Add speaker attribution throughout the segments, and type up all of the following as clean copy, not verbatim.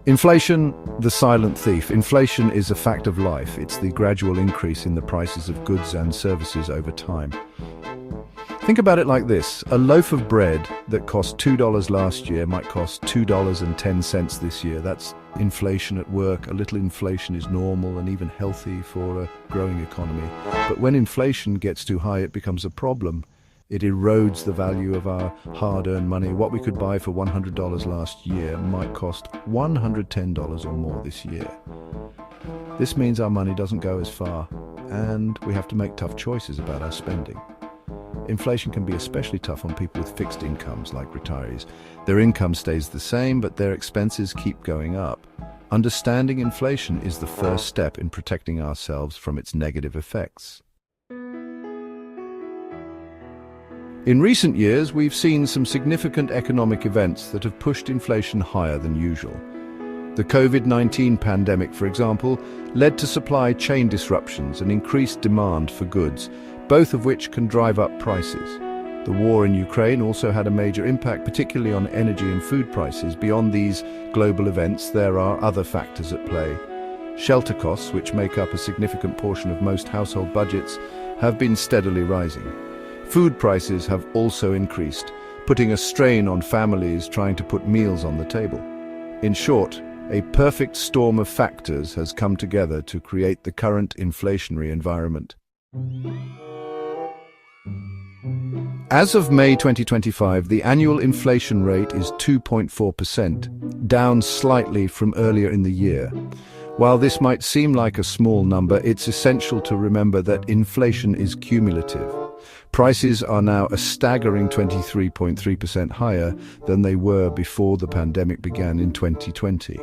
Speaker 1: Inflation, the silent thief. Inflation is a fact of life. It's the gradual increase in the prices of goods and services over time. Think about it like this. A loaf of bread that cost $2 last year might cost $2.10 this year. That's inflation at work. A little inflation is normal and even healthy for a growing economy. But when inflation gets too high, it becomes a problem. It erodes the value of our hard-earned money. What we could buy for $100 last year might cost $110 or more this year. This means our money doesn't go as far, and we have to make tough choices about our spending. Inflation can be especially tough on people with fixed incomes, like retirees. Their income stays the same, but their expenses keep going up. Understanding inflation is the first step in protecting ourselves from its negative effects. In recent years, we've seen some significant economic events that have pushed inflation higher than usual. The COVID-19 pandemic, for example, led to supply chain disruptions and increased demand for goods, both of which can drive up prices. The war in Ukraine also had a major impact, particularly on energy and food prices. Beyond these global events, there are other factors at play. Shelter costs, which make up a significant portion of most household budgets, have been steadily rising. Food prices have also increased, putting a strain on families trying to put meals on the table. In short, a perfect storm of factors has come together to create the current inflationary environment. As of May 2025, the annual inflation rate is 2.4%, down slightly from earlier in the year. While this might seem like a small number, it's essential to remember that inflation is cumulative. Prices are now a staggering 23.3% higher than they were before the pandemic began in 2020.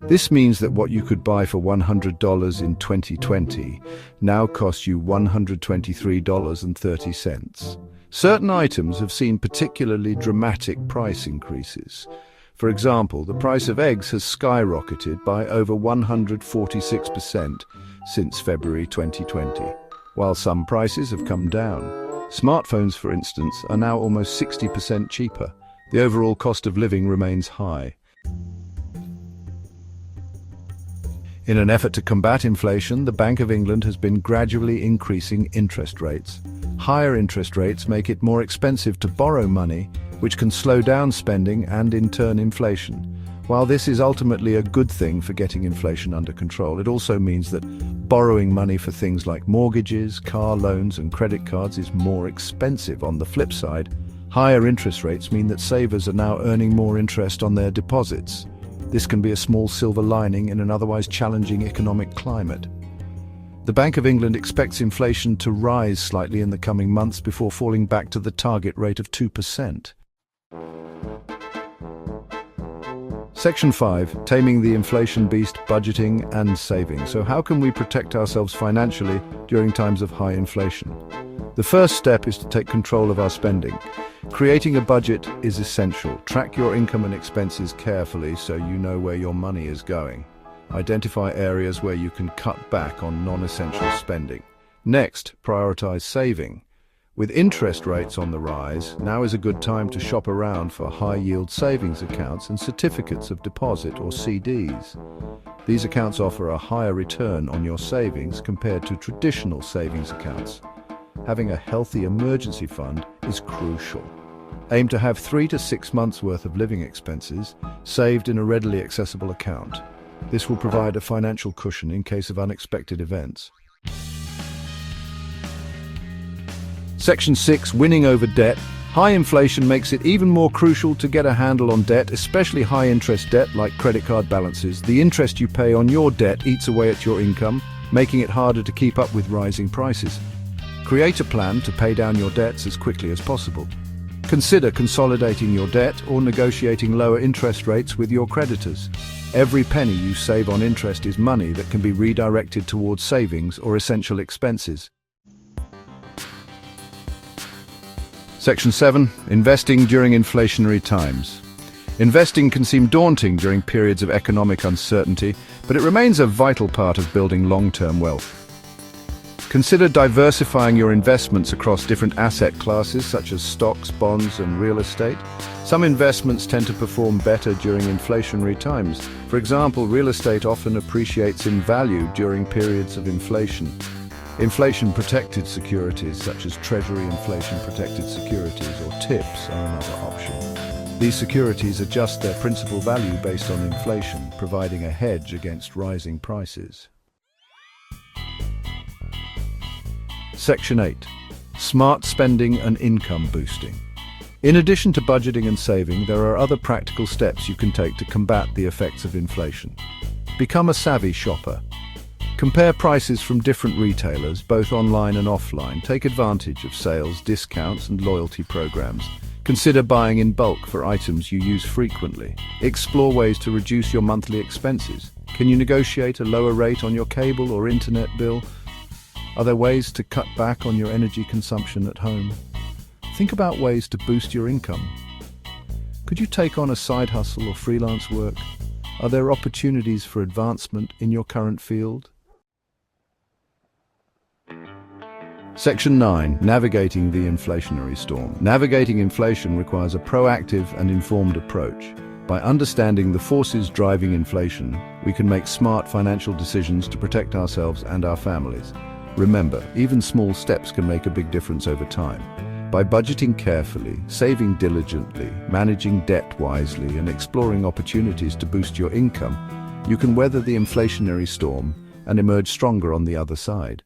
Speaker 1: This means that what you could buy for $100 in 2020 now costs you $123.30. Certain items have seen particularly dramatic price increases. For example, the price of eggs has skyrocketed by over 146% since February 2020, while some prices have come down. Smartphones, for instance, are now almost 60% cheaper. The overall cost of living remains high. In an effort to combat inflation, the Bank of England has been gradually increasing interest rates. Higher interest rates make it more expensive to borrow money, which can slow down spending and, in turn, inflation. While this is ultimately a good thing for getting inflation under control, it also means that borrowing money for things like mortgages, car loans, and credit cards is more expensive. On the flip side, higher interest rates mean that savers are now earning more interest on their deposits. This can be a small silver lining in an otherwise challenging economic climate. The Bank of England expects inflation to rise slightly in the coming months before falling back to the target rate of 2%. Section 5, Taming the Inflation Beast, Budgeting and Saving. So how can we protect ourselves financially during times of high inflation? The first step is to take control of our spending. Creating a budget is essential. Track your income and expenses carefully so you know where your money is going. Identify areas where you can cut back on non-essential spending. Next, prioritize saving. With interest rates on the rise, now is a good time to shop around for high-yield savings accounts and certificates of deposit or CDs. These accounts offer a higher return on your savings compared to traditional savings accounts. Having a healthy emergency fund is crucial. Aim to have 3 to 6 months' worth of living expenses saved in a readily accessible account. This will provide a financial cushion in case of unexpected events. Section 6, Winning over debt. High inflation makes it even more crucial to get a handle on debt, especially high-interest debt like credit card balances. The interest you pay on your debt eats away at your income, making it harder to keep up with rising prices. Create a plan to pay down your debts as quickly as possible. Consider consolidating your debt or negotiating lower interest rates with your creditors. Every penny you save on interest is money that can be redirected towards savings or essential expenses. Section 7, Investing during inflationary times. Investing can seem daunting during periods of economic uncertainty, but it remains a vital part of building long-term wealth. Consider diversifying your investments across different asset classes such as stocks, bonds, and real estate. Some investments tend to perform better during inflationary times. For example, real estate often appreciates in value during periods of inflation. Inflation-protected securities such as Treasury inflation-protected securities or TIPS are another option. These securities adjust their principal value based on inflation, providing a hedge against rising prices. Section 8. Smart spending and income boosting. In addition to budgeting and saving, there are other practical steps you can take to combat the effects of inflation. Become a savvy shopper. Compare prices from different retailers, both online and offline. Take advantage of sales, discounts, and loyalty programs. Consider buying in bulk for items you use frequently. Explore ways to reduce your monthly expenses. Can you negotiate a lower rate on your cable or internet bill? Are there ways to cut back on your energy consumption at home? Think about ways to boost your income. Could you take on a side hustle or freelance work? Are there opportunities for advancement in your current field? Section 9. Navigating the inflationary storm. Navigating inflation requires a proactive and informed approach. By understanding the forces driving inflation, we can make smart financial decisions to protect ourselves and our families. Remember, even small steps can make a big difference over time. By budgeting carefully, saving diligently, managing debt wisely, and exploring opportunities to boost your income, you can weather the inflationary storm and emerge stronger on the other side.